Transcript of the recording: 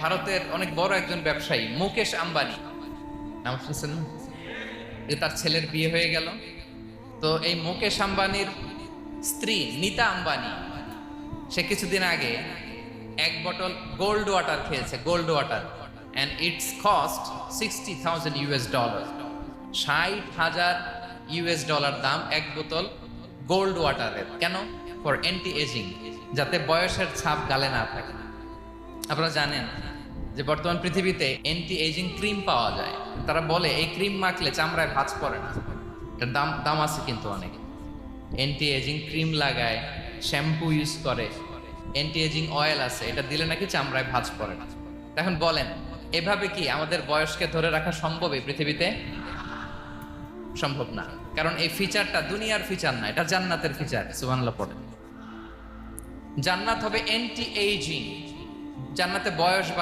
ভারতের অনেক বড় একজন ব্যবসায়ী মুকেশ আম্বানি, নাম শুনছেন না? তার ছেলের বিয়ে হয়ে গেল। তো এই মুকেশ আম্বানির স্ত্রী নীতা আম্বানি, সে কিছুদিন আগে এক বোতল গোল্ড ওয়াটার খেয়েছে, gold water, and it's cost $60,000। $60,000 দাম এক বোতল গোল্ড ওয়াটারের। কেন? ফর অ্যান্টি এজিং, যাতে বয়সের ছাপ গালে না থাকে। আপনারা জানেন যে বর্তমান পৃথিবীতে অ্যান্টি এজিং ক্রিম পাওয়া যায়। তারা বলে এই ক্রিম মাখলে চামড়ায় ভাঁজ পড়ে না। এটার দাম দাম আছে কিন্তু অনেক। অ্যান্টি এজিং ক্রিম লাগায়, শ্যাম্পু ইউজ করে, অ্যান্টি এজিং অয়েল আছে, এটা দিলে নাকি চামড়ায় ভাঁজ পড়ে না। এখন বলেন, এভাবে কি আমাদের বয়সকে ধরে রাখা সম্ভব এই পৃথিবীতে? সম্ভব না। কারণ এই ফিচারটা দুনিয়ার ফিচার না, এটা জান্নাতের ফিচার। সুবহানাল্লাহ পড়েন। জান্নাত হবে অ্যান্টি এজিং। জান্নাতে বয়স